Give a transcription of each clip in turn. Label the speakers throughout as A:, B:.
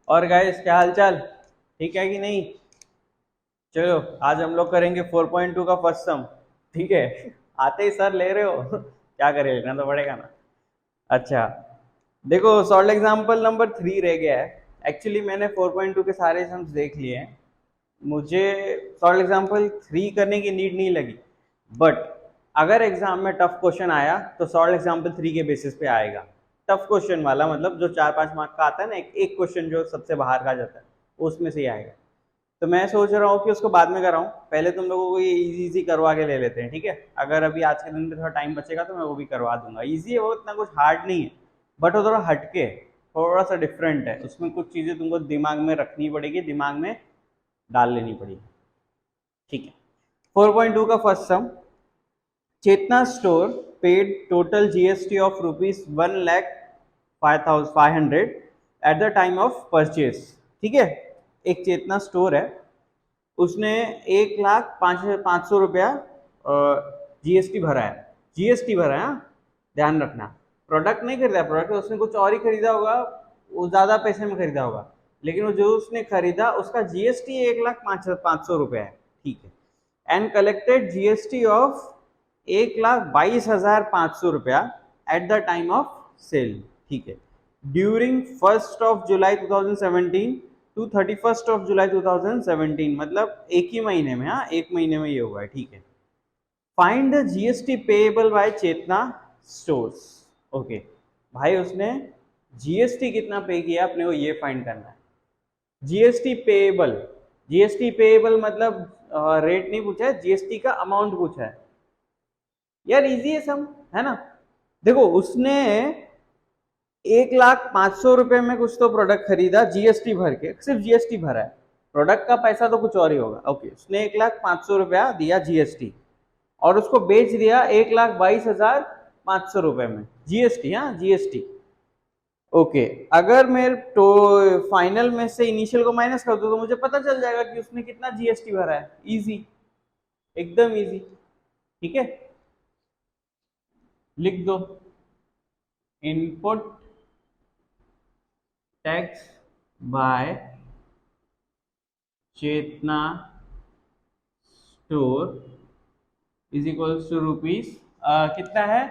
A: और गाइस क्या हाल चाल, ठीक है कि नहीं? चलो आज हम लोग करेंगे 4.2 का फर्स्ट सम। ठीक है, आते ही सर ले रहे हो क्या करें, लेना तो पड़ेगा ना। अच्छा, देखो सॉल्व एग्जाम्पल नंबर 3 रह गया है। एक्चुअली मैंने 4.2 के सारे सम्स देख लिए हैं, मुझे सॉल्व एग्जाम्पल 3 करने की नीड नहीं लगी। बट अगर एग्जाम में टफ क्वेश्चन आया तो सॉल्व एग्जाम्पल 3 के बेसिस पे आएगा। टफ क्वेश्चन वाला मतलब जो 4-5 मार्क का आता है ना, एक क्वेश्चन जो सबसे बाहर का जाता है उसमें से ही आएगा। तो मैं सोच रहा हूँ कि उसको बाद में कराऊं, पहले तुम लोगों को ये इजी इजी करवा के ले लेते हैं, ठीक है? अगर अभी आज के दिन में थोड़ा टाइम बचेगा तो मैं वो भी करवा दूंगा। इजी है वो, इतना कुछ हार्ड नहीं है, बट वो थोड़ा हटके, थोड़ा सा डिफरेंट है। उसमें कुछ चीज़ें तुमको दिमाग में रखनी पड़ेगी, दिमाग में डाल लेनी पड़ेगी, ठीक है? 4.2 का first sum, Chetna store paid total GST of rupees 1,05,500 at the time of purchase. ठीक है, एक चेतना स्टोर है, उसने 1,05,500 रुपया जीएसटी भरा है। जीएसटी भरा है, हाँ? ध्यान रखना, प्रोडक्ट नहीं खरीदा, प्रोडक्ट उसने कुछ और ही खरीदा होगा, वो ज्यादा पैसे में खरीदा होगा, लेकिन वो जो उसने खरीदा उसका जीएसटी 1,05,500 रुपया है, ठीक है? एंड कलेक्टेड जीएसटी ऑफ 1,22,500 रुपया at the time of sale, ठीक है? ड्यूरिंग 1 जुलाई 2017 टू 31 जुलाई 2017, मतलब एक ही महीने में, हाँ, एक महीने में ये हुआ है, ठीक है? Find the GST payable by Chetna stores. Okay भाई, उसने जीएसटी कितना पे किया अपने को ये फाइंड करना है। जीएसटी पेएबल, जीएसटी पेएबल मतलब रेट नहीं पूछा है, जीएसटी का अमाउंट पूछा है। यार इजी है सम, है ना? देखो उसने 1,05,000 रुपए में कुछ तो प्रोडक्ट खरीदा, जीएसटी भर के, सिर्फ जीएसटी भरा है, प्रोडक्ट का पैसा तो कुछ और ही होगा। ओके, उसने 1,05,000 रुपया दिया जीएसटी और उसको बेच दिया 1,22,500 रुपए में, जीएसटी, हाँ जीएसटी। ओके, अगर मैं तो फाइनल में से इनिशियल को माइनस कर दूं तो मुझे पता चल जाएगा कि उसने कितना जीएसटी भरा है। इजी, एकदम इजी, ठीक है? लिख दो, input tax by Chetna store is equals to rupees, कितना है,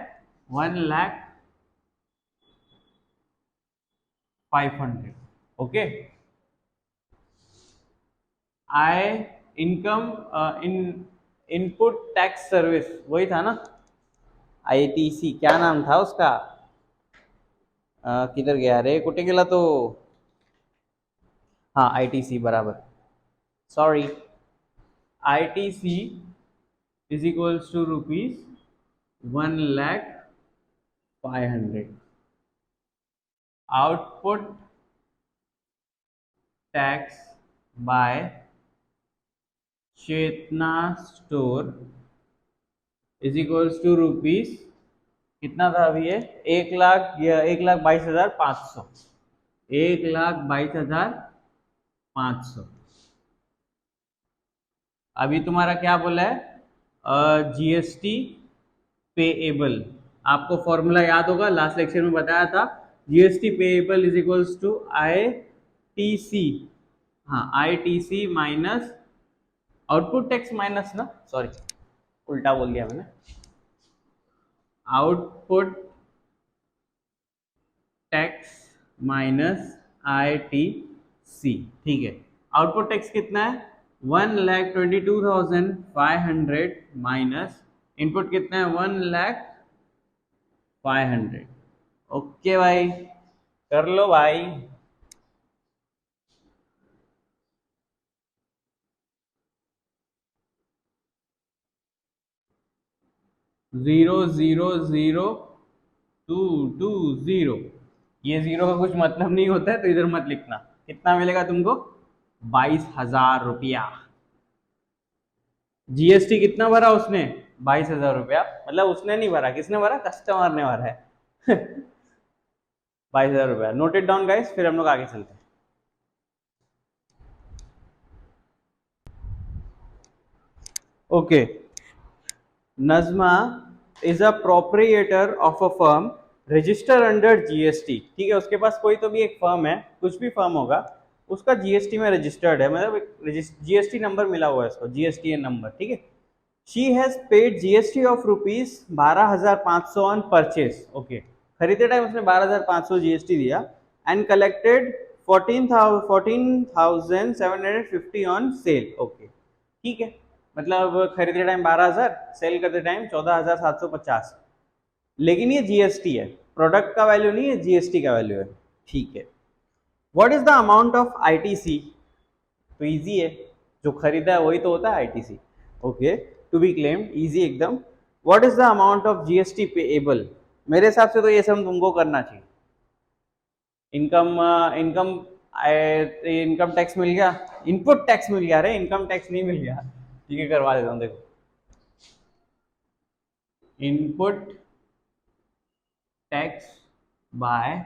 A: 1,05,500। ओके, आय income in input tax service, वही था ना, आईटीसी, क्या नाम था उसका? किधर गया रे, कुटे गेला तो, हाँ आईटीसी बराबर, sorry, ITC is equals to rupees 1,05,500। Output tax by Chetna store is equals to rupees, कितना था अभी ये, 1,22,500, 1,22,500। अभी तुम्हारा क्या बोला है, जीएसटी पेएबल, आपको फॉर्मूला याद होगा, लास्ट लेक्चर में बताया था, GST payable is equals to ITC, हाँ ITC minus output tax minus ना, सॉरी उल्टा बोल दिया मैंने, आउटपुट टैक्स माइनस आईटीसी, ठीक है? आउटपुट टैक्स कितना है, 1,22,500 माइनस इनपुट कितना है, 1,05,000। ओके भाई, कर लो भाई। Zero zero zero two two zero, ये जीरो का कुछ मतलब नहीं होता है तो इधर मत लिखना। कितना मिलेगा तुमको, 22,000 रुपया। जीएसटी कितना भरा उसने, 22,000 रुपया, मतलब उसने नहीं भरा, किसने भरा, कस्टमर ने भरा है 22,000 रुपया। नोटेड डाउन गाइस, फिर हम लोग आगे चलते हैं। Okay, Najma is a proprietor of a firm register under GST, ठीक है? उसके पास कोई तो भी एक फर्म है, कुछ भी फर्म होगा, उसका जीएसटी में रजिस्टर्ड है, मतलब जीएसटी नंबर मिला हुआ है इसको, जीएसटीएन नंबर, ठीक है। She has paid GST of rupees 12,500 on purchase, okay, खरीदते टाइम उसने 12,500 जीएसटी दिया, and collected 14,750 on sale, okay, ठीक है, मतलब खरीदते टाइम 12,000, सेल करते टाइम 14,750, लेकिन ये जीएसटी है, प्रोडक्ट का वैल्यू नहीं है, जीएसटी का वैल्यू है, ठीक है। What is the amount of ITC, तो इजी है, जो खरीदा है वही तो होता है ITC, okay, to be claimed, easy एकदम। What is the amount of GST payable, मेरे हिसाब से तो ये सब तुमको करना चाहिए। इनकम इनकम इनकम टैक्स मिल गया, इनपुट टैक्स मिल गया, अरे इनकम टैक्स नहीं मिल गया, ठीक है, करवा देता हूँ, देखो, इनपुट टैक्स बाय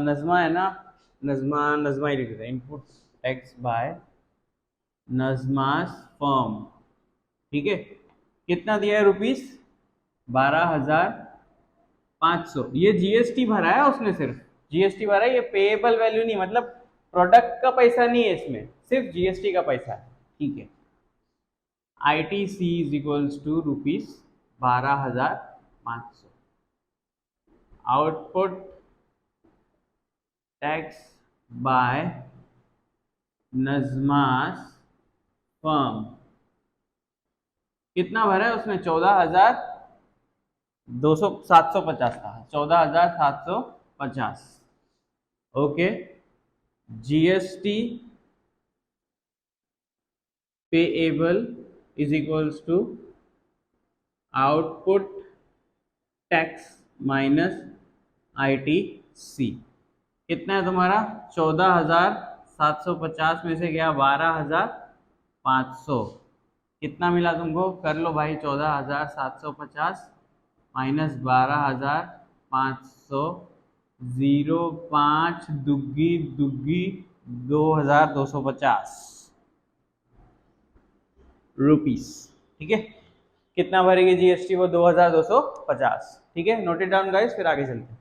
A: नजमा है ना, नजमा ही लिख देते हैं, input tax by Najma's firm, ठीक है, कितना दिया है रुपीस 12,500, ये जीएसटी भरा है उसने, सिर्फ जीएसटी भरा है, ये पेएबल वैल्यू नहीं, मतलब प्रोडक्ट का पैसा नहीं है इसमें, सिर्फ जीएसटी का पैसा है, ठीक है। ITC is equals to rupees 12,500, output tax by Najma's firm, कितना भरा है उसने 14,750 था, 14,750, okay. GST payable is equals to output tax minus ITC, कितना है तुम्हारा 14,750 में से गया 12,500, कितना मिला तुमको, कर लो भाई, 14,750 माइनस 12,500, 0,5 दुग्गी दुग्गी 2,250 रुपीस, ठीक है, कितना भरेगी जीएसटी वो 2,250, ठीक है, नोट इट डाउन गाइस, फिर आगे चलते हैं।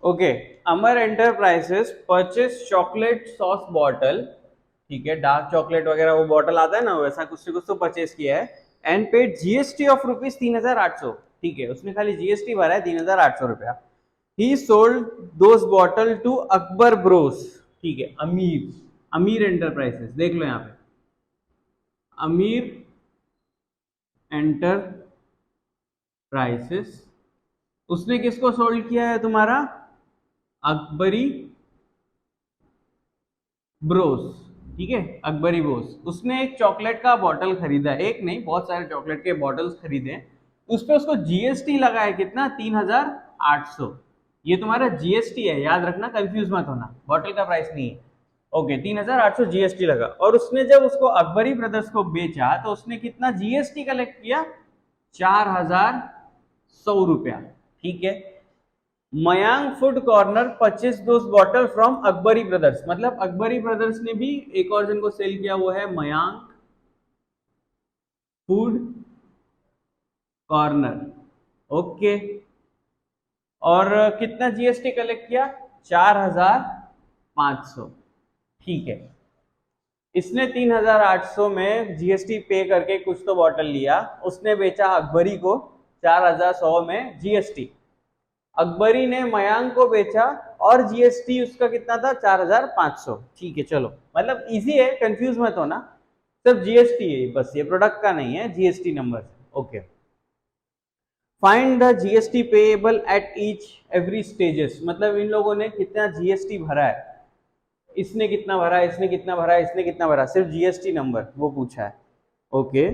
A: Okay, Amar enterprises purchase chocolate sauce bottle, ठीक है, डार्क चॉकलेट वगैरह वो बॉटल आता है ना, वैसा कुछ से कुछ तो परचेस किया है, and paid GST of rupees 3,800, ठीक है, उसने खाली जीएसटी भरा है 3,800 रुपया। He sold those bottle to Akbar bros, ठीक है, अमीर एंटरप्राइजेस, देख लो यहाँ पे, अमीर एंटरप्राइजेस, उसने किसको सोल्ड किया है तुम्हारा, अकबरी ब्रोस, ठीक है, अकबरी ब्रोस, उसने एक चॉकलेट का बॉटल खरीदा, एक नहीं बहुत सारे चॉकलेट के बॉटल्स खरीदे, उस पर उसको जीएसटी लगा है कितना 3,800, ये तुम्हारा जीएसटी है, याद रखना, कंफ्यूज मत होना, बॉटल का प्राइस नहीं है, ओके, 3,800 जीएसटी लगा, और उसने जब उसको अकबरी ब्रदर्स को बेचा तो उसने कितना जीएसटी कलेक्ट किया 4,100 रुपया, ठीक है। मयांग फूड कॉर्नर परचेस दोस बॉटल फ्रॉम अकबरी ब्रदर्स, मतलब अकबरी ब्रदर्स ने भी एक और जन को सेल किया, वो है मयांग फूड कॉर्नर, ओके, और कितना जीएसटी कलेक्ट किया 4,500, ठीक है, इसने 3,800 में जीएसटी पे करके कुछ तो बॉटल लिया, उसने बेचा अकबरी को 4,100 में जीएसटी, अकबरी ने मयांग को बेचा और जीएसटी उसका कितना था 4,500, ठीक है, चलो, मतलब इजी है, कंफ्यूज मत होना, सिर्फ जीएसटी है बस, ये प्रोडक्ट का नहीं है, GST number, okay. Find the GST payable at each every stages, मतलब इन लोगों ने कितना जीएसटी भरा है, इसने कितना भरा है, इसने कितना भरा है, इसने कितना भरा, सिर्फ जीएसटी नंबर वो पूछा है, okay,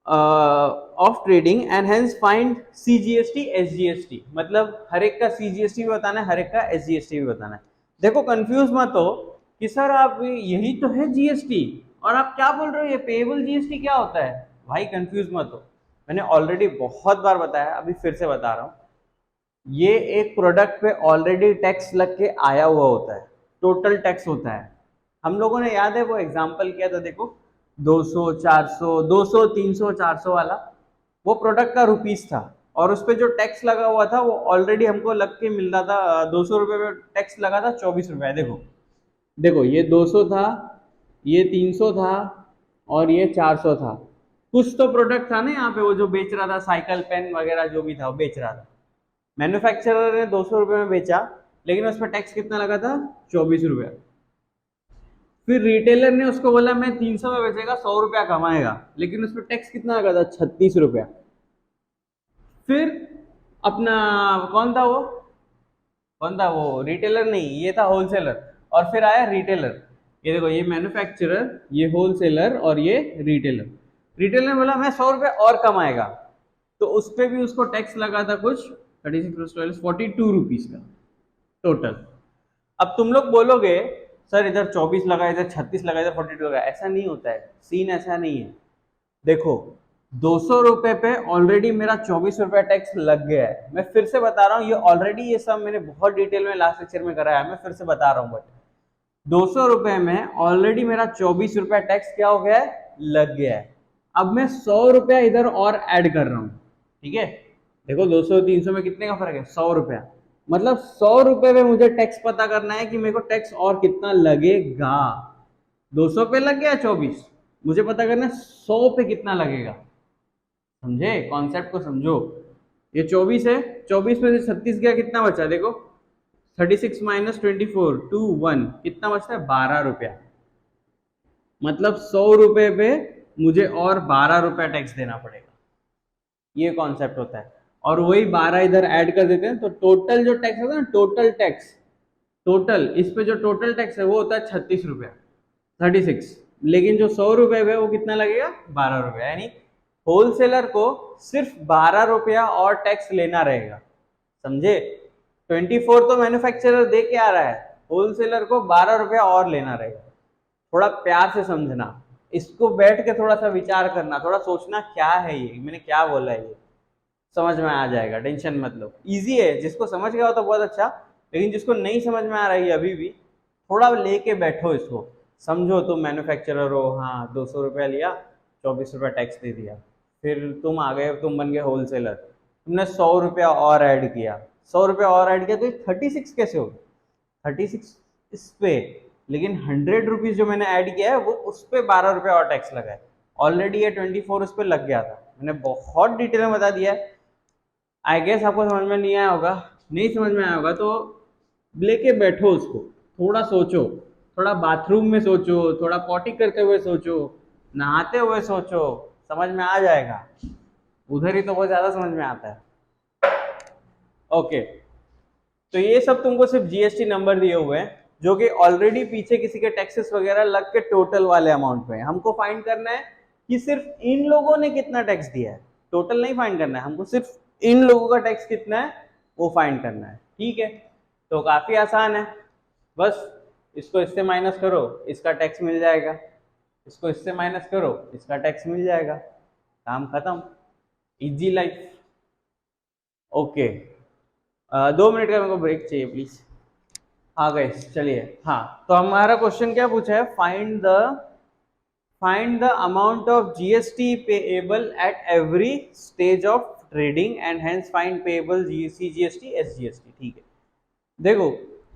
A: of trading, and hence find CGST SGST, मतलब हर एक का सीजीएसटी भी बताना है, हर एक का एसजीएसटी भी बताना है। देखो कंफ्यूज मत हो कि सर आप यही तो है जीएसटी और आप क्या बोल रहे हो ये पेएबल जीएसटी क्या होता है, भाई कंफ्यूज मत हो, मैंने ऑलरेडी बहुत बार बताया, अभी फिर से बता रहा हूँ, ये एक प्रोडक्ट पे ऑलरेडी टैक्स लग के आया हुआ होता है, टोटल टैक्स होता है, हम लोगों ने याद है वो एग्जाम्पल किया था, देखो 200, 400, 200, 300, 400 वाला, वो प्रोडक्ट का रुपीस था और उस पर जो टैक्स लगा हुआ था वो ऑलरेडी हमको लग के मिल रहा था 200 रुपये में टैक्स लगा था 24 रुपये। देखो देखो ये 200 था, ये 300 था और ये 400 था। कुछ तो प्रोडक्ट था ना यहाँ पे, वो जो बेच रहा था साइकिल पेन वगैरह जो भी था वो बेच रहा था। मैन्युफैक्चरर ने 200 रुपये में बेचा, लेकिन उस पर टैक्स कितना लगा था? 24 रुपया। फिर रिटेलर ने उसको बोला मैं 300 में बेचेगा, 100 रुपया कमाएगा, लेकिन उस पर टैक्स कितना लगा था? 36 रुपया। फिर अपना कौन था वो रिटेलर नहीं, ये था होलसेलर। और फिर आया रिटेलर। ये देखो, ये मैन्युफैक्चरर, ये होलसेलर और ये रिटेलर। रिटेलर ने बोला मैं 100 रुपये और कमाएगा, तो उस पर भी उसको टैक्स लगा था कुछ 36 42 रुपीज का टोटल। अब तुम लोग बोलोगे सर इधर 24 लगा, इधर 36 लगा, इधर 42 लगा। ऐसा नहीं होता है, सीन ऐसा नहीं है। देखो 200 रुपये पे ऑलरेडी मेरा 24 रुपया टैक्स लग गया है। मैं फिर से बता रहा हूँ, ये ऑलरेडी ये सब मैंने बहुत डिटेल में लास्ट लेक्चर में कराया है, मैं फिर से बता रहा हूँ। बट 200 रुपये में ऑलरेडी मेरा 24 रुपया टैक्स क्या हो गया है? लग गया है। अब मैं 100 रुपया इधर और ऐड कर रहा हूँ, ठीक है। देखो 200 300 में कितने का फर्क है? 100 रुपया। मतलब 100 रुपये में मुझे टैक्स पता करना है कि मेरे को टैक्स और कितना लगेगा। 200 पे लग गया 24, मुझे पता करना है 100 पे कितना लगेगा। समझे? कॉन्सेप्ट को समझो। ये 24 है, 24 में से 36 गया, कितना बचा? देखो 36 माइनस 24 2 1, कितना बचता है? 12 रुपया। मतलब 100 रुपये पे मुझे और 12 रुपया टैक्स देना पड़ेगा। ये कॉन्सेप्ट होता है। और वही 12 इधर ऐड कर देते हैं, तो टोटल जो टैक्स होता है ना, टोटल टैक्स, टोटल इस पे जो टोटल टैक्स है वो होता है 36 रुपया, 36। लेकिन जो 100 रुपये है वो कितना लगेगा? 12 रुपया। यानी होलसेलर को सिर्फ 12 रुपया और टैक्स लेना रहेगा। समझे? 24 तो मैन्युफैक्चरर दे के आ रहा है, होलसेलर को 12 रुपया और लेना रहेगा। थोड़ा प्यार से समझना, इसको बैठ के थोड़ा सा विचार करना, थोड़ा सोचना क्या है ये, मैंने क्या बोला है, ये समझ में आ जाएगा, टेंशन मत लो। इजी है, जिसको समझ गया हो तो बहुत अच्छा, लेकिन जिसको नहीं समझ में आ रही है अभी भी, थोड़ा लेके बैठो इसको, समझो। तुम मैन्युफैक्चरर हो, हाँ 200 रुपया लिया, 24 रुपया टैक्स दे दिया। फिर तुम आ गए, तुम बन गए होलसेलर, तुमने 100 रुपया और ऐड किया, 100 रुपया और ऐड किया, तो 36 कैसे हो? 36 इस पे, लेकिन 100 रुपीज जो मैंने ऐड किया है वो उस पर 12 रुपया और टैक्स लगा है। ऑलरेडी ये 24 उस पर लग गया था। मैंने बहुत डिटेल में बता दिया है। आई गेस आपको समझ में नहीं आया होगा। नहीं समझ में आया होगा तो लेके बैठो उसको, थोड़ा सोचो, थोड़ा बाथरूम में सोचो, थोड़ा पॉटी करते हुए सोचो, नहाते हुए सोचो, समझ में आ जाएगा। उधर ही तो बहुत ज्यादा समझ में आता है। ओके, तो ये सब तुमको सिर्फ जीएसटी नंबर दिए हुए हैं, जो कि ऑलरेडी पीछे किसी के टैक्सेस वगैरह लग के टोटल वाले अमाउंट पे। हमको फाइंड करना है कि सिर्फ इन लोगों ने कितना टैक्स दिया है, टोटल नहीं फाइंड करना है हमको, सिर्फ इन लोगों का टैक्स कितना है वो फाइंड करना है। ठीक है, तो काफी आसान है, बस इसको इससे माइनस करो, इसका टैक्स मिल जाएगा, इसको इससे माइनस करो, इसका टैक्स मिल जाएगा, काम खत्म, इजी लाइफ। ओके, 2 मिनट का मेरे को ब्रेक चाहिए प्लीज। हाँ गाइस चलिए, हाँ तो हमारा क्वेश्चन क्या पूछा है? Find the amount of GST payable at every stage of trading and hence find payable CGST SGST. ठीक है, देखो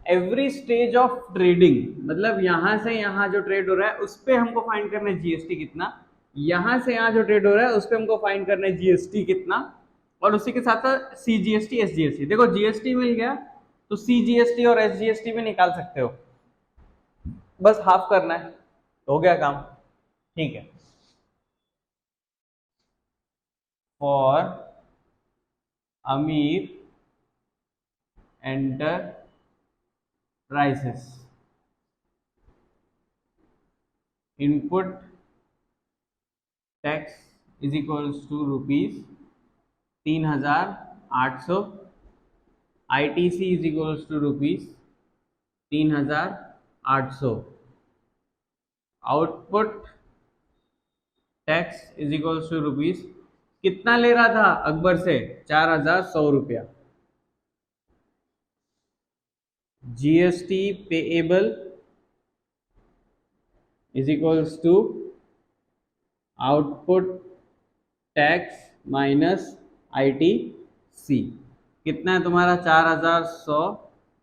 A: एवरी स्टेज ऑफ ट्रेडिंग मतलब यहां से यहां जो ट्रेड हो रहा है उस पर हमको फाइंड करना है जीएसटी कितना, यहां से यहां जो ट्रेड हो रहा है उस पर हमको फाइंड करना है जीएसटी कितना, और उसी के साथ साथ सीजीएसटी एसजीएसटी। देखो जीएसटी मिल गया तो सीजीएसटी और एसजीएसटी भी निकाल सकते हो, बस हाफ करना है, हो गया काम। ठीक है, for Amir enterprises input tax is equals to ₹3,800, ITC is equals to ₹3,800, output tax is equals to rupees, कितना ले रहा था अकबर से? 4,100 रुपया। GST payable is equals to output tax minus ITC कितना है तुम्हारा 4100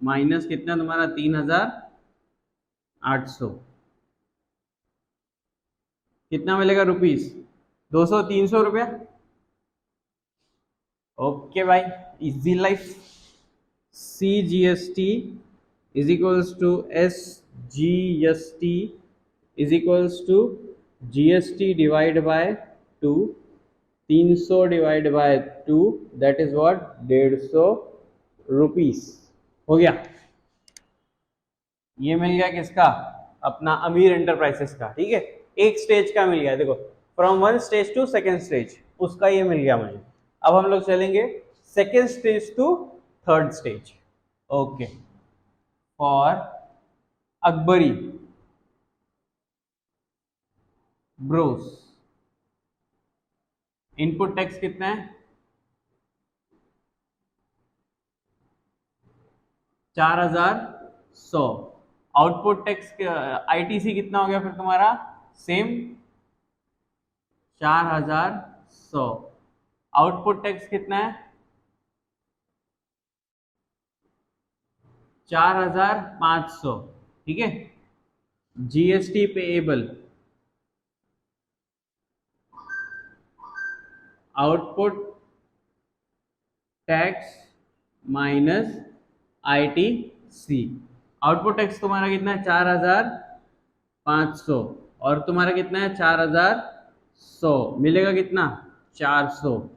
A: माइनस कितना है तुम्हारा 3800 कितना मिलेगा रुपीस 200-300 रुपया। ओके भाई, easy life. CGST is equals to SGST is equals to GST divide by 2, 300 divide by 2 that is what 150 rupees. हो गया, ये मिल गया किसका, अपना अमीर एंटरप्राइजेस का। ठीक है, एक स्टेज का मिल गया, देखो from one stage to second stage, उसका ये मिल गया मुझे। अब हम लोग चलेंगे second stage to third stage. Okay, for Akbari bros input tax कितना है 4100, आउटपुट टैक्स ITC कितना हो गया फिर तुम्हारा सेम 4100, आउटपुट टैक्स कितना है 4500। ठीक है, GST payable output tax minus ITC। Output tax तुम्हारा कितना है 4500 और तुम्हारा कितना है 4100, मिलेगा कितना 400।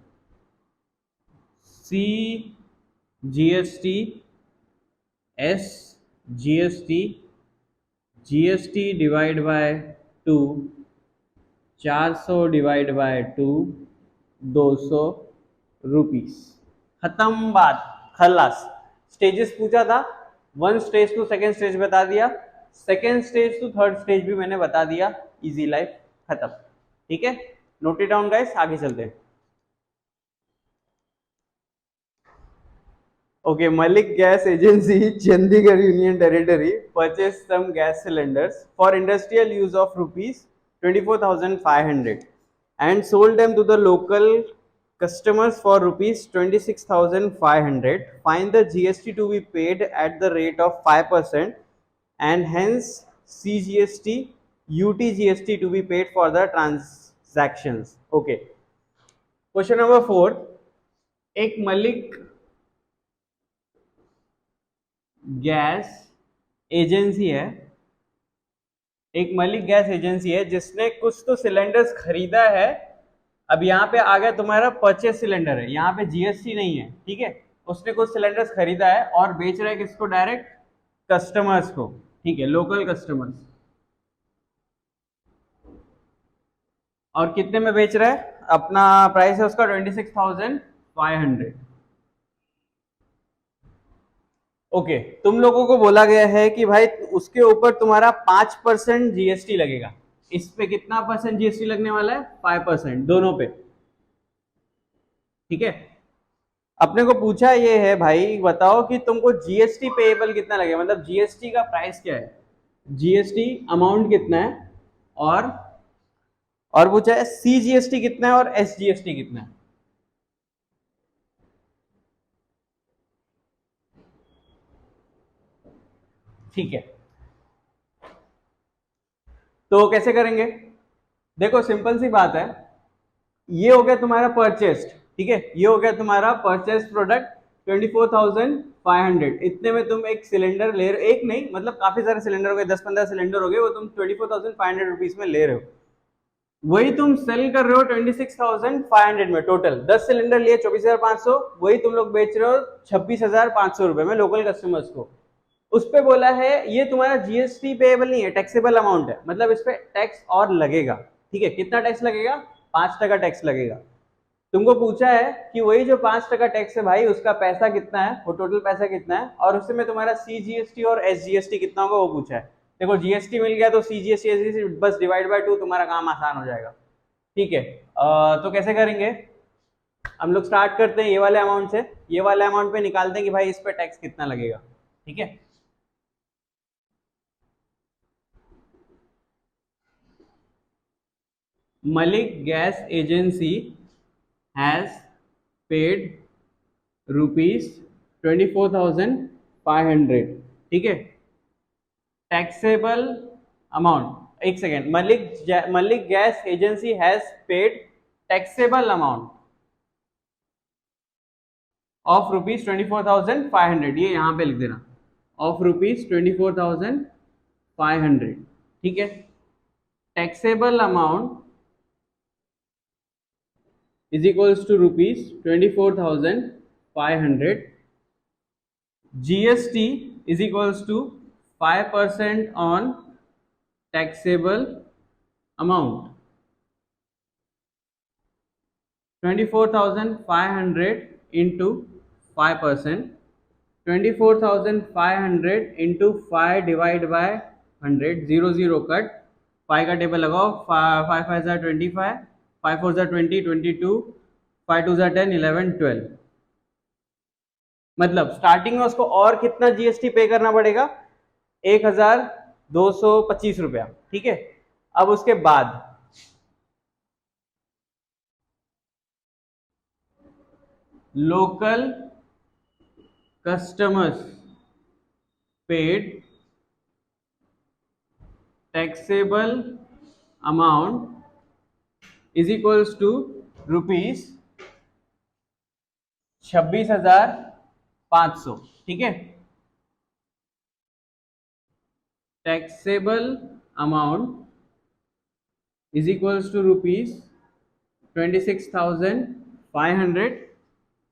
A: CGST SGST GST divide by 2, 400 divide by 2 200 rupees. खत्म बात, खलास। स्टेजेस पूछा था, one stage to second stage बता दिया, second stage to third stage भी मैंने बता दिया, इजी लाइफ खत्म। ठीक है, नोट इट डाउन गाइस, आगे चलते हैं। Okay, Malik Gas Agency, Chandigarh Union Territory, purchased some gas cylinders for industrial use of rupees 24,500 and sold them to the local customers for rupees 26,500. Find the GST to be paid at the rate of 5% and hence CGST, UTGST to be paid for the transactions. Okay. Question number 4. एक Malik gas agency है, एक Malik gas agency है जिसने कुछ तो cylinders खरीदा है। अब यहाँ पे आ गया तुम्हारा परचेस सिलेंडर है, यहाँ पे GST नहीं है। ठीक है, उसने कुछ सिलेंडर्स खरीदा है और बेच रहा है किसको, डायरेक्ट कस्टमर्स को। ठीक है, लोकल कस्टमर्स। और कितने में बेच रहा है, अपना प्राइस है उसका 26,500। ओके, तुम लोगों को बोला गया है कि भाई उसके ऊपर तुम्हारा 5% GST लगेगा। इस पे कितना परसेंट GST लगने वाला है, 5% दोनों पे। ठीक है, अपने को पूछा ये है भाई बताओ कि तुमको GST पेएबल कितना लगेगा, मतलब GST का प्राइस क्या है, GST अमाउंट कितना है, और पूछा है CGST कितना है और SGST कितना है। ठीक है, तो कैसे करेंगे, देखो सिंपल सी बात है, ये हो गया तुम्हारा परचेस्ड। ठीक है, ये हो गया तुम्हारा परचेस्ड प्रोडक्ट 24,500। इतने में तुम एक सिलेंडर ले रहे हो, एक नहीं मतलब काफी सारे सिलेंडर हो गए, 10-15 सिलेंडर हो गए, वो तुम 24,500 रुपीज में ले रहे हो। वही तुम सेल कर रहे हो 26,500 में, टोटल 10 सिलेंडर लिए 24,500, वही तुम लोग बेच रहे हो 26,500 रुपए में लोकल कस्टमर्स को। उस पे बोला है ये तुम्हारा GST पेएबल नहीं है, टैक्सेबल अमाउंट है, मतलब इस पे टैक्स और लगेगा। ठीक है, कितना टैक्स लगेगा, 5% टैक्स लगेगा। तुमको पूछा है कि वही जो 5% टैक्स है भाई उसका पैसा कितना है, वो टोटल पैसा कितना है, और उससे में तुम्हारा CGST और SGST कितना होगा वो पूछा है। देखो GST मिल गया तो CGST SGST बस डिवाइड बाय 2, तुम्हारा काम आसान हो जाएगा। ठीक है, तो कैसे करेंगे, हम लोग स्टार्ट करते हैं ये वाले अमाउंट से, ये वाले अमाउंट पे निकालते हैं कि भाई इस पे टैक्स कितना लगेगा। ठीक है, Malik Gas Agency has paid ₹24,500, ठीक है। टैक्सेबल अमाउंट, एक second, Malik gas agency has paid taxable amount of ₹24,500, ये यहां पे लिख देना, ऑफ ₹24,500, ठीक है। Taxable amount is equals to ₹24,500. GST is equals to 5% on taxable amount. 24,500 into 5%. 24,500 into 5 divided by 100. 0 0 cut, 5 का टेबल लगाओ, 5 5 जार 25, 5 4 जार 20, 22, 5 2 जार 10, 11, 12। मतलब स्टार्टिंग में उसको और कितना जीएसटी पे करना पड़ेगा, 1,225 रुपया, ठीक है। अब उसके बाद local customers paid taxable amount is equals to ₹26,500, ठीक है। Taxable amount is equals to ₹26,500.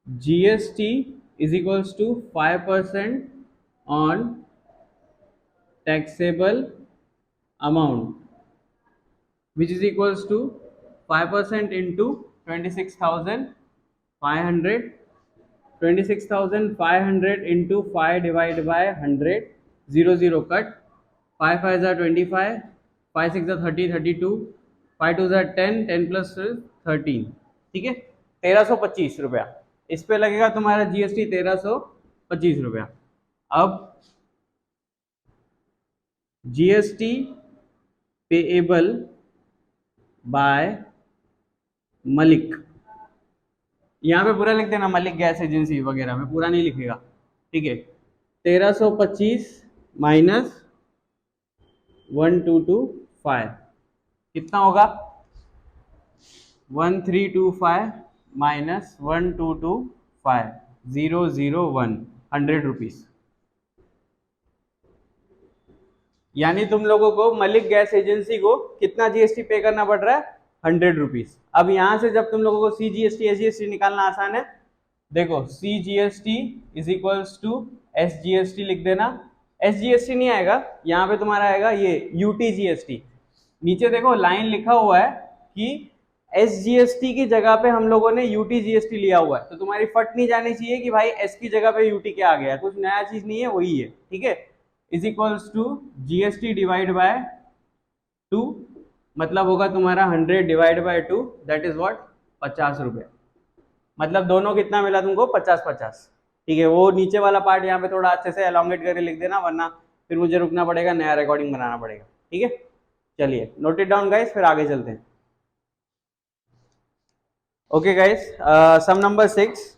A: GST is equals to 5% on taxable amount, which is equals to 5% into 26,500. 26,500 into 5 divided by 100. 0 0 cut. 5 5 jar 25, 5 6 jar 30, 32, 5 2 jar 10, 10 plus 13, ठीक है। 1,325 रुपया इस पे लगेगा तुम्हारा GST, 1,325 रुपया। अब जीएसटी पेएबल बाय मलिक, यहां पे पूरा लिख देना, मलिक गैस एजेंसी वगैरह में पूरा नहीं लिखेगा, ठीक है। 1,325 माइनस 1,225 कितना होगा, 1,325 माइनस 1,225, 001, 100 रुपीज। यानी तुम लोगों को मलिक गैस एजेंसी को कितना जीएसटी पे करना पड़ रहा है, 100 रुपीज। अब यहां से जब तुम लोगों को सीजीएसटी एसजीएसटी निकालना आसान है, देखो CGST is equals to SGST लिख देना। एसजीएसटी नहीं आएगा, यहाँ पे तुम्हारा आएगा ये यूटीजीएसटी। नीचे देखो लाइन लिखा हुआ है कि एसजीएसटी की जगह पे हम लोगों ने यूटीजीएसटी लिया हुआ है, तो तुम्हारी फट नहीं जानी चाहिए कि भाई एस की जगह पे यूटी क्या आ गया, कुछ नया चीज नहीं है, वही है, ठीक है। Is equals to GST divide by 2, मतलब होगा तुम्हारा 100 divide by 2, that is what, 50 रुपए। मतलब दोनों कितना मिला तुमको, 50-50, ठीक है। वो नीचे वाला पार्ट यहाँ पे थोड़ा अच्छे से एलोंगेट करके लिख देना, वरना फिर मुझे रुकना पड़ेगा, नया रिकॉर्डिंग बनाना पड़ेगा, ठीक है। चलिए नोट इट डाउन गाइस, फिर आगे चलते हैं। ओके गाइस, सम नंबर 6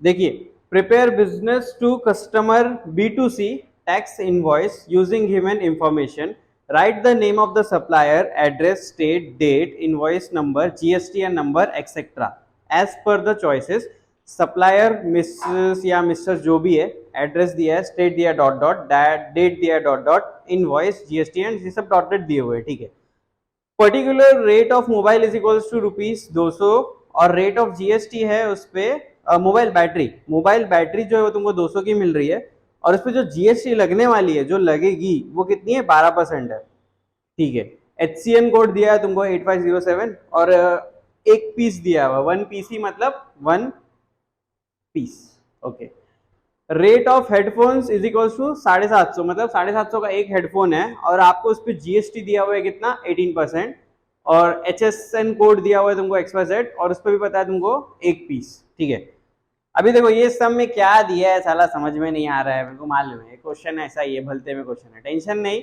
A: देखिए, prepare business to customer B2C tax invoice using given information, write the name of the supplier, address, state, date, invoice number, GSTN number etcetera as per the choices. Supplier Mrs या mister जो भी है, address दिया है, state दिया dot dot, date दिया dot dot, invoice, GSTN, ये सब डॉट डेट दिए हुए हैं, ठीक है। Particular rate of mobile is equals to ₹200 और रेट ऑफ जीएसटी है उस पर मोबाइल बैटरी जो है वो तुमको 200 की मिल रही है, और उस पर जो जीएसटी लगने वाली है, जो लगेगी वो कितनी है, 12% है, ठीक है। HCN कोड दिया है तुमको 8507 और एक पीस दिया हुआ, 1 PC मतलब 1 piece, okay. Rate of headphones is equals to 750, मतलब 750 का एक हेडफोन है और आपको उस पर जीएसटी दिया हुआ है कितना, 18%, और HSN कोड दिया हुआ है तुमको XYZ, और उस पर भी पता है तुमको एक पीस, ठीक है। अभी देखो ये सब में क्या दिया है साला समझ में नहीं आ रहा है, मेरे को मालूम है क्वेश्चन ऐसा ही है, भलते में क्वेश्चन है, टेंशन नहीं।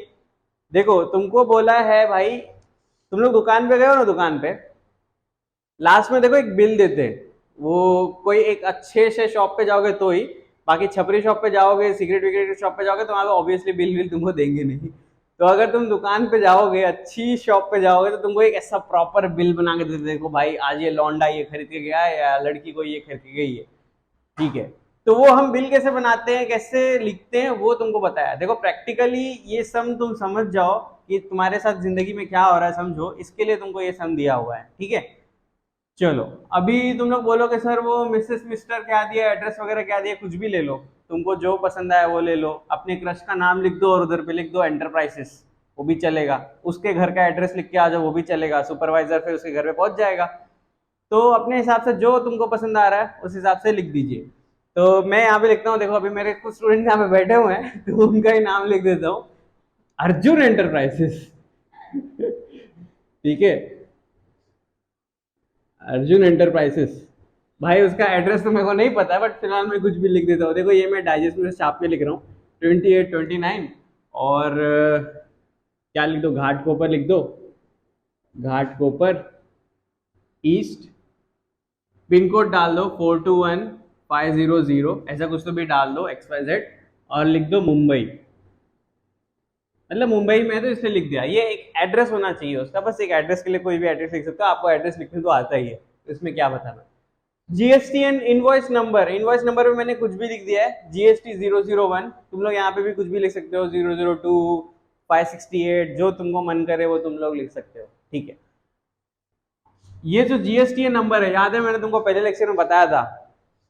A: देखो तुमको बोला है भाई, तुम लोग दुकान पे गए हो ना, दुकान पे लास्ट में देखो एक बिल देते हैं, वो कोई एक अच्छे से शॉप पे जाओगे तो ही, बाकी छपरी शॉप पे जाओगे, सिगरेट विगरेट शॉप पे जाओगे तो वहाँ पे ऑब्वियसली बिल विल तुमको देंगे नहीं। तो अगर तुम दुकान पे जाओगे, अच्छी शॉप पे जाओगे, तो तुमको एक ऐसा प्रॉपर बिल बना के देते, देखो भाई आज ये लौंडा ये खरीद के गया है या लड़की को ये खरीद के गई है, ठीक है। तो वो हम बिल कैसे बनाते हैं, कैसे लिखते हैं, वो तुमको बताया। देखो प्रैक्टिकली ये सम तुम समझ जाओ कि तुम्हारे साथ जिंदगी में क्या हो रहा है, समझो, इसके लिए तुमको ये सम दिया हुआ है, ठीक है। चलो, अभी तुम लोग बोलोगे सर वो मिसेस मिस्टर क्या दिया, एड्रेस वगैरह क्या दिया, कुछ भी ले लो, तुमको जो पसंद आया वो ले लो। अपने क्रश का नाम लिख दो और उधर पे लिख दो एंटरप्राइजेस, वो भी चलेगा। उसके घर का एड्रेस लिख के आ जाओ, वो भी चलेगा। सुपरवाइजर फिर उसके घर पे पहुंच जाएगा। तो अपने हिसाब से जो तुमको पसंद आ रहा है उस हिसाब से लिख दीजिए। तो मैं यहाँ पे लिखता हूँ, देखो अभी मेरे कुछ स्टूडेंट यहाँ पे बैठे हुए हैं तो उनका ही नाम लिख देता हूँ, अर्जुन एंटरप्राइजेस ठीक है, अर्जुन एंटरप्राइजेस। भाई उसका एड्रेस तो मेरे को नहीं पता है, बट फिलहाल मैं कुछ भी लिख देता हूँ। देखो ये मैं डाइजेस्ट में छाप पे लिख रहा हूँ 28 29, और क्या लिख दो, घाट कोपर लिख दो, घाट कोपर ईस्ट, पिन कोड डाल दो 421500, ऐसा कुछ तो भी डाल दो XYZ, और लिख दो मुंबई। मतलब मुंबई में तो इसलिए लिख दिया, ये एक एड्रेस होना चाहिए उसका, बस एक एड्रेस के लिए कोई भी एड्रेस लिख सकते हो, आपको एड्रेस लिखने तो आता ही है, इसमें क्या बताना। GSTN invoice number, invoice number में मैंने कुछ भी लिख दिया है, GST 001, तुम लोग यहाँ पे भी कुछ भी लिख सकते हो, 002 568, जो तुमको मन करे वो तुम लोग लिख सकते हो, ठीक है। ये जो GSTN नंबर है, याद है मैंने तुमको पहले लेक्चर में बताया था,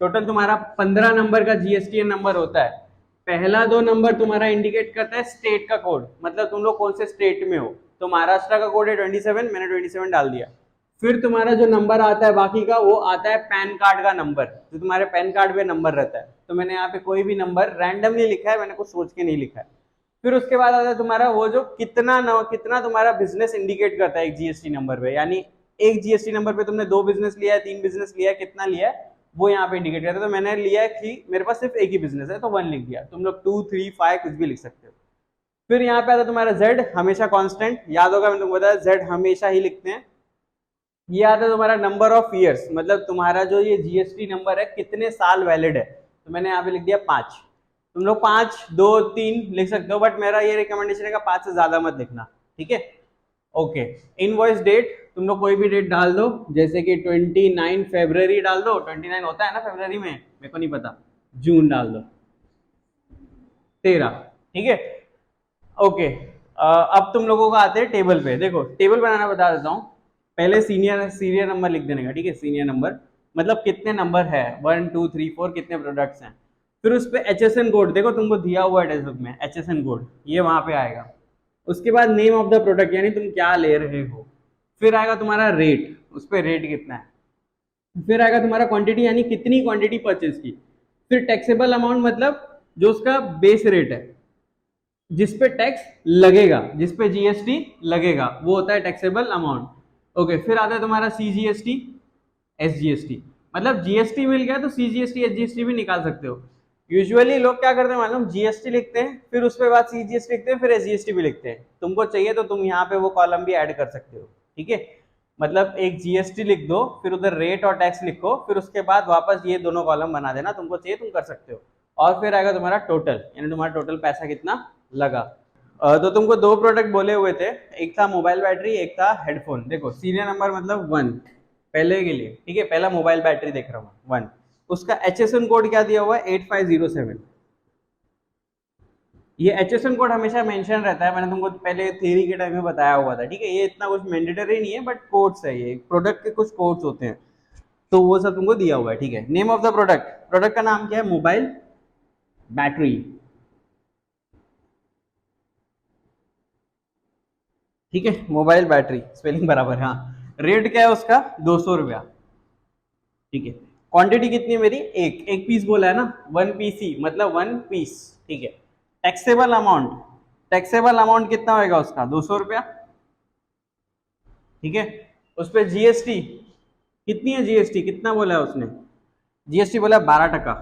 A: टोटल तुम्हारा 15 नंबर का GSTN नंबर होता है। पहला 2 नंबर तुम्हारा इंडिकेट करता है स्टेट का कोड, मतलब तुम लोग कौन से स्टेट में हो। तो महाराष्ट्र का कोड है 27, मैंने 27 डाल दिया। फिर तुम्हारा जो नंबर आता है बाकी का, वो आता है पैन कार्ड का नंबर, जो तुम्हारे पैन कार्ड पे नंबर रहता है। तो मैंने यहाँ पे कोई भी नंबर रैंडमली लिखा है, मैंने कुछ सोच के नहीं लिखा है। फिर उसके बाद आता है तुम्हारा वो जो कितना तुम्हारा बिजनेस इंडिकेट करता है एक GST नंबर पे, यानी एक GST नंबर पे तुमने 2 बिजनेस लिया है, 3 बिजनेस लिया है, कितना लिया है वो यहाँ पे इंडिकेट करता है। तो मैंने लिया है कि मेरे पास सिर्फ एक ही बिजनेस है, तो 1 लिख दिया। तुम लोग 2 3 5 कुछ भी लिख सकते हो। फिर यहाँ पे आता है तुम्हारा Z, हमेशा कांस्टेंट, याद होगा मैंने तुमको बताया Z हमेशा ही लिखते हैं। ये आता है तुम्हारा नंबर ऑफ ईयर्स, मतलब तुम्हारा जो ये GST नंबर है कितने साल वैलिड है, तो मैंने यहाँ पे लिख दिया 5। तुम लोग 5 2 3 लिख सकते हो, बट मेरा ये रिकमेंडेशन है कि 5 से ज्यादा मत लिखना, ठीक है। ओके, इनवॉइस डेट तुम लोग कोई भी डेट डाल दो, जैसे कि 29 फरवरी डाल दो, 29 होता है ना फरवरी में, मेरे को नहीं पता, जून डाल दो 13, ठीक है। ओके, अब तुम लोगों को आते हैं टेबल पे। देखो टेबल बनाना बता देता हूँ। पहले सीरियल नंबर लिख देने का, ठीक है, सीरियल नंबर मतलब कितने नंबर है, 1 2 3 4 कितने प्रोडक्ट्स हैं। फिर उस पर HSN कोड, देखो तुमको दिया हुआ है टेक्स्ट बुक में HSN कोड, ये वहां पे आएगा। उसके बाद नेम ऑफ द प्रोडक्ट, यानी तुम क्या ले रहे हो। फिर आएगा तुम्हारा रेट, उस पर रेट कितना है। फिर आएगा तुम्हारा क्वांटिटी, यानी कितनी क्वांटिटी परचेज की। फिर टैक्सेबल अमाउंट, मतलब जो उसका बेस रेट है, जिसपे टैक्स लगेगा, जिसपे GST लगेगा, वो होता है टैक्सेबल अमाउंट। ओके, फिर आता है तुम्हारा CGST SGST, मतलब GST मिल गया तो CGST SGST भी निकाल सकते हो। यूजुअली लोग क्या करते हैं मालूम, GST लिखते हैं, फिर उसके बाद CGST लिखते हैं, फिर SGST भी लिखते हैं। तुमको चाहिए तो तुम यहाँ पे वो कॉलम भी ऐड कर सकते हो, ठीक है। मतलब एक GST लिख दो, फिर उधर रेट और टैक्स लिखो, फिर उसके बाद वापस ये दोनों कॉलम बना देना, तुमको चाहिए तुम कर सकते हो। और फिर आएगा तुम्हारा टोटल, यानी तुम्हारा टोटल पैसा कितना लगा। तो तुमको 2 प्रोडक्ट बोले हुए थे, एक था मोबाइल बैटरी, एक था हेडफोन। देखो सीरियल नंबर मतलब 1 पहले के लिए, ठीक है, पहला मोबाइल बैटरी देख रहा हूँ 1, उसका HSN कोड क्या दिया हुआ है 8507। ये HSN कोड हमेशा मेंशन रहता है, मैंने तुमको पहले थ्योरी के टाइम में बताया हुआ था, ठीक है। ये इतना कुछ मैंडेटरी नहीं है, बट कोड्स है, ये प्रोडक्ट के कुछ कोड्स होते हैं, तो वो सब तुमको दिया हुआ है, ठीक है। Name of the product, product का नाम क्या है, मोबाइल बैटरी, ठीक है, मोबाइल बैटरी, स्पेलिंग बराबर, हाँ। रेट क्या है उसका 200 रुपया, ठीक है। क्वांटिटी कितनी है मेरी, एक पीस बोला है ना, 1 PC मतलब 1 पीस, ठीक है। टैक्सेबल अमाउंट, टैक्सेबल अमाउंट कितना होगा उसका 200 रुपया, ठीक है। उस पर GST कितनी है, GST कितना बोला है उसने, GST बोला 12%,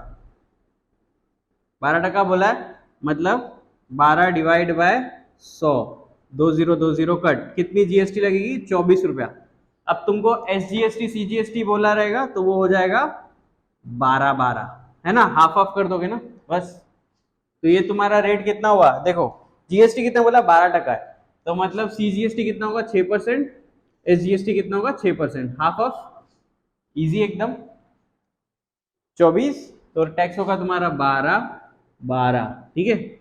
A: 12% बोला है, मतलब 12 डिवाइड बाय 100, 2020 कट, कितनी GST लगेगी 24 रुपया। अब तुमको SGST CGST बोला रहेगा तो वो हो जाएगा 12-12, है ना, हाफ ऑफ कर दोगे ना बस। तो ये तुम्हारा रेट कितना हुआ देखो, GST कितना बोला 12% है, तो मतलब CGST कितना होगा 6%, SGST कितना होगा 6%, हाफ ऑफ, इजी एकदम 24, तो टैक्स होगा तुम्हारा 12-12, ठीक है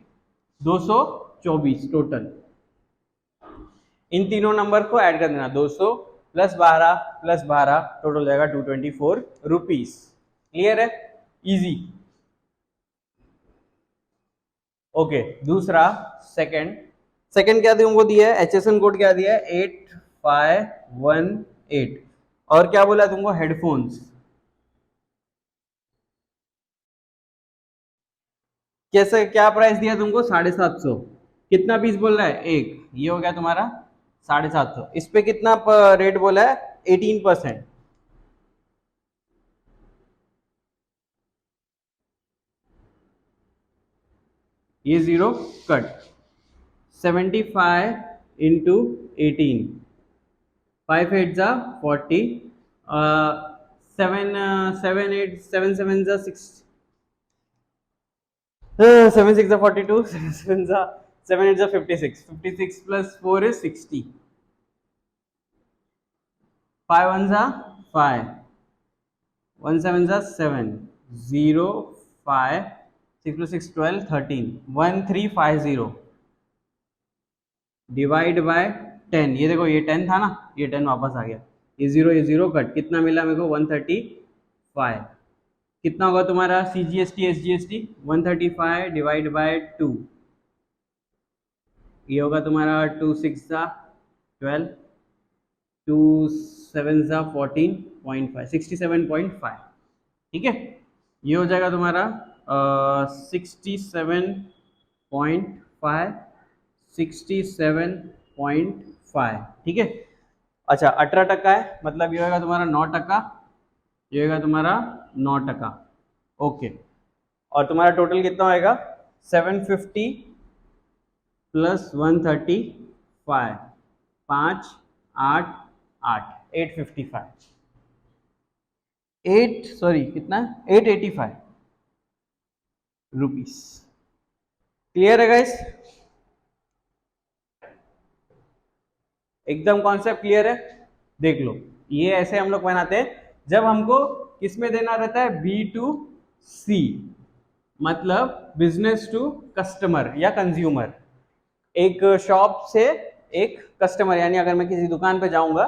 A: 224 टोटल। इन तीनों नंबर को ऐड कर देना, 200 + 12 + 12 टोटल हो जाएगा 224 रुपीज। क्लियर है, इजी। ओके, दूसरा सेकंड क्या तुमको दिया है, HSN कोड क्या दिया है 8518, और क्या बोला तुमको हेडफोन्स कैसे, क्या प्राइस दिया तुमको 750, कितना पीस बोल रहा है एक, ये हो गया तुम्हारा 750, इस पे कितना रेट बोला है 18%, ये 0 कट 75 इंटू 18, 5 8 जा 40, 7 7 8 7 7 जा 6, 7 6 जा 42, 7 जा 7 8 जा 56, 56 + 4 is 60, 5 1 जा 5, 1 7 जा 7, 0 5, 6 + 6 12 13, 1350 डिवाइड बाय 10, ये देखो ये 10 था ना, ये 10 वापस आ गया, ये 0 कट, कितना मिला मेरे को 135, कितना होगा तुम्हारा CGST SGST 135 डिवाइड बाय 2, ये होगा तुम्हारा 2 6 जा 12, 2 7 जा 14.5, 67.5, ठीक है, ये हो जाएगा तुम्हारा 67.5, 67.5, ठीक है। अच्छा 18% है, मतलब ये होगा तुम्हारा 9%, ये होगा तुम्हारा 9%, ओके। और तुम्हारा टोटल कितना होएगा 750 + 135, 5 8 8, 855, 885 रुपीस। क्लियर है गाइस, एकदम कॉन्सेप्ट क्लियर है। देख लो, ये ऐसे हम लोग बनाते हैं जब हमको किसमें देना रहता है B2C, मतलब बिजनेस टू कस्टमर या कंज्यूमर, एक शॉप से एक कस्टमर, यानी अगर मैं किसी दुकान पे जाऊंगा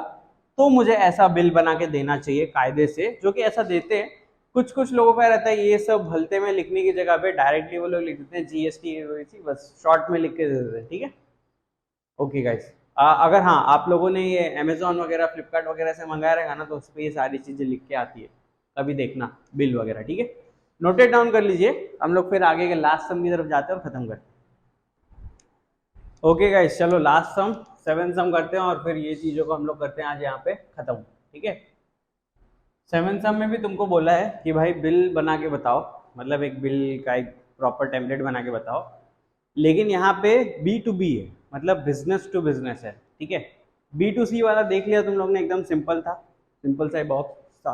A: तो मुझे ऐसा बिल बना के देना चाहिए कायदे से, जो कि ऐसा देते हैं। कुछ लोगों का रहता है ये सब भलते में लिखने की जगह पे डायरेक्टली वो लोग लिख देते हैं GST, बस शॉर्ट में लिख के दे देते हैं, ठीक है। ओके गाइस, अगर हाँ आप लोगों ने ये अमेजोन वगैरह फ्लिपकार्ट वगैरह से मंगाया रहेगा ना, तो उस पर ये सारी चीजें लिख के आती है, कभी देखना बिल वगैरह, ठीक है, नोटेड डाउन कर लीजिए। हम लोग फिर आगे के लास्ट सम की तरफ जाते हैं और खत्म करते हैं। ओके गाइस, चलो लास्ट सम 7 सम करते हैं और फिर ये चीजों को हम लोग करते हैं आज यहाँ पे खत्म, ठीक है। 7 सम में भी तुमको बोला है कि भाई बिल बना के बताओ, मतलब एक बिल का एक प्रॉपर टेम्पलेट बना के बताओ, लेकिन यहाँ पे B2B है, मतलब बिजनेस टू बिजनेस है, ठीक है। B2C वाला देख लिया तुम लोग ने, एकदम सिंपल था, सिंपल सा बॉक्स था।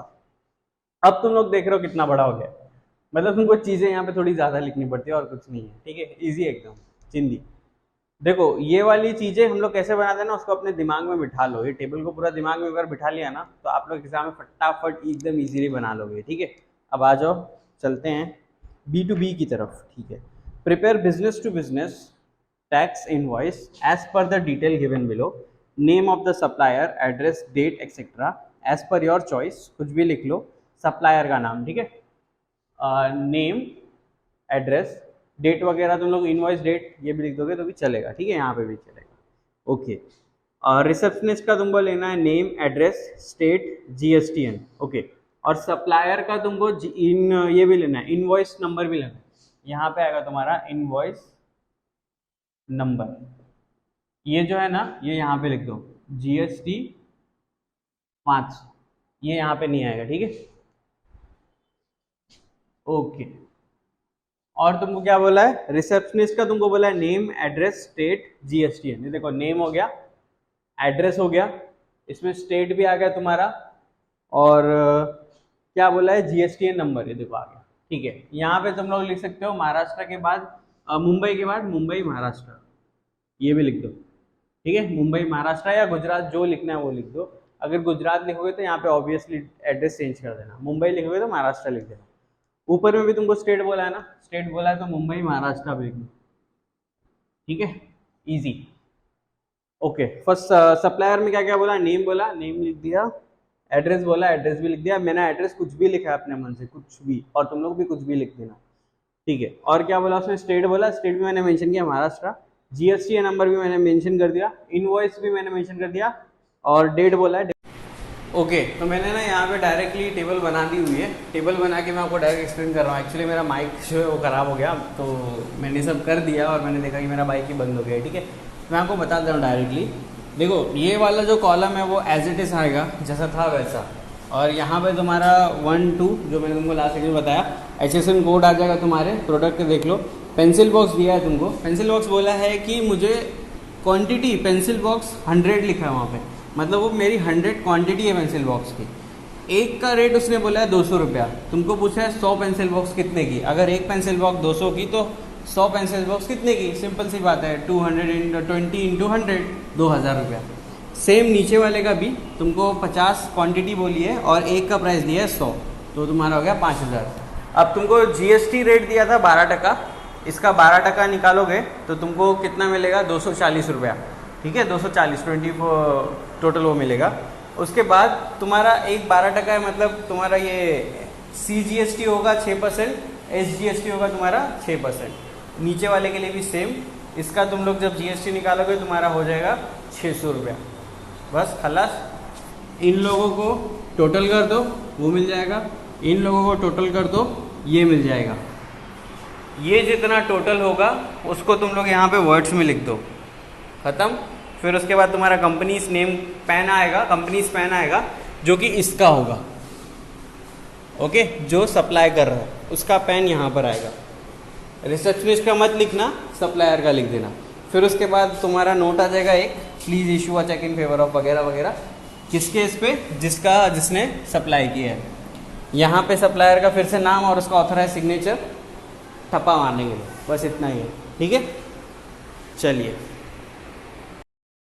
A: अब तुम लोग देख रहे हो कितना बड़ा हो गया, मतलब तुमको चीजें यहाँ पे थोड़ी ज्यादा लिखनी पड़ती है और कुछ नहीं है, ठीक है, इजी एकदम चिंदी। देखो ये वाली चीजें हम लोग कैसे बनाते हैं ना, उसको अपने दिमाग में बिठा लो, ये टेबल को पूरा दिमाग में अगर बिठा लिया ना, तो आप लोग एग्जाम में फटाफट एकदम इजीली बना लोगे, ठीक है। अब आ जाओ, चलते हैं B2B की तरफ, ठीक है। Prepare business to business tax invoice as per the detail given below, name of the supplier, address, date etcetera as per your choice, कुछ भी लिख लो, सप्लायर का नाम, ठीक है, नेम, एड्रेस, डेट वगैरह तुम लोग इनवॉइस डेट ये भी लिख दोगे तो भी चलेगा, ठीक है, यहाँ पे भी चलेगा, ओके। और रिसेप्शनिस्ट का तुमको लेना है name, address, state, GSTN, okay. और सप्लायर का तुमको ये भी लेना है, इनवॉइस नंबर भी लेना है, यहाँ पे आएगा तुम्हारा इनवॉइस नंबर, ये जो है ना ये यहाँ पे लिख दो, GST 5, ये यहाँ पे नहीं आएगा, ठीक है, ओके। और तुमको क्या बोला है, रिसेप्शनिस्ट का तुमको बोला है नेम, एड्रेस, स्टेट, GSTN, ये देखो नेम हो गया, एड्रेस हो गया, इसमें स्टेट भी आ गया तुम्हारा, और क्या बोला है, जीएसटीएन नंबर, ये देखो आ गया। ठीक है, यहाँ पे तुम लोग लिख सकते हो महाराष्ट्र के बाद मुंबई के बाद मुंबई महाराष्ट्र, ये भी लिख दो। ठीक है, मुंबई महाराष्ट्र या गुजरात, जो लिखना है वो लिख दो। अगर गुजरात लिखोगे तो यहाँ पे ऑब्वियसली एड्रेस चेंज कर देना, मुंबई लिखोगे तो महाराष्ट्र लिख देना। ऊपर में भी तुमको स्टेट बोला है ना, स्टेट बोला है तो मुंबई महाराष्ट्र भी लिख दो। ठीक है, इजी। ओके, फर्स्ट सप्लायर में क्या क्या बोला, नेम बोला, नेम लिख दिया, एड्रेस बोला, एड्रेस भी लिख दिया। मैंने एड्रेस कुछ भी लिखा है अपने मन से, कुछ भी, और तुम लोग भी कुछ भी लिख देना। ठीक है, और क्या बोला उसमें, स्टेट बोला, स्टेट भी मैंने मेंशन किया महाराष्ट्र, जीएसटी नंबर भी मैंने मेंशन कर दिया, इनवॉइस भी मैंने मेंशन कर दिया, और डेट बोला है। ओके, तो मैंने ना यहाँ पे डायरेक्टली टेबल बना दी हुई है, टेबल बना के मैं आपको डायरेक्ट एक्सप्लेन कर रहा हूँ। एक्चुअली मेरा माइक जो है वो ख़राब हो गया, तो मैंने सब कर दिया और मैंने देखा कि मेरा बाइक ही बंद हो गया। ठीक है, मैं आपको बता दे रहा हूँ डायरेक्टली। देखो, ये वाला जो कॉलम है वो एज इट इज़ आएगा, जैसा था वैसा, और यहाँ पे तुम्हारा 1 2 जो मैंने तुमको लास्ट में बताया, HSN कोड आ जाएगा तुम्हारे प्रोडक्ट, देख लो। पेंसिल बॉक्स दिया है तुमको, पेंसिल बॉक्स बोला है कि मुझे क्वांटिटी, पेंसिल बॉक्स 100 लिखा है वहाँ पे, मतलब वो मेरी 100 क्वांटिटी है पेंसिल बॉक्स की। एक का रेट उसने बोला है 200 रुपया, तुमको पूछा है 100 पेंसिल बॉक्स कितने की। अगर एक पेंसिल बॉक्स 200 की तो 100 पेंसिल बॉक्स कितने की, सिंपल सी बात है, 220 × 100, 2000 रुपया। सेम नीचे वाले का भी तुमको 50 क्वांटिटी बोली है और एक का प्राइस दिया है 100, तो तुम्हारा हो गया 5000। अब तुमको जीएसटी रेट दिया था 12%, इसका 12% निकालोगे तो तुमको कितना मिलेगा, 240 रुपया। ठीक है, 240, 24 टोटल वो मिलेगा। उसके बाद तुम्हारा एक 12% है, मतलब तुम्हारा ये CGST होगा 6%, SGST होगा तुम्हारा 6%। नीचे वाले के लिए भी सेम, इसका तुम लोग जब GST निकालोगे तुम्हारा हो जाएगा 600 रुपया। बस खलास। इन लोगों को टोटल कर दो, वो मिल जाएगा, इन लोगों को टोटल कर दो, ये मिल जाएगा। ये जितना टोटल होगा उसको तुम लोग यहाँ पे वर्ड्स में लिख दो, ख़त्म। फिर उसके बाद तुम्हारा कंपनीज नेम पैन आएगा, कंपनीज पैन आएगा जो कि इसका होगा। ओके, जो सप्लाई कर रहा है उसका पैन यहाँ पर आएगा। रिसेप्शनिस्ट का मत लिखना, सप्लायर का लिख देना। फिर उसके बाद तुम्हारा नोट आ जाएगा एक, please issue a cheque in favour of वगैरह वगैरह, किसके, इस पे जिसने सप्लाई किया है। यहाँ पे सप्लायर का फिर से नाम और उसका ऑथराइज सिग्नेचर ठप्पा मारने के लिए, बस इतना ही है। ठीक है, चलिए।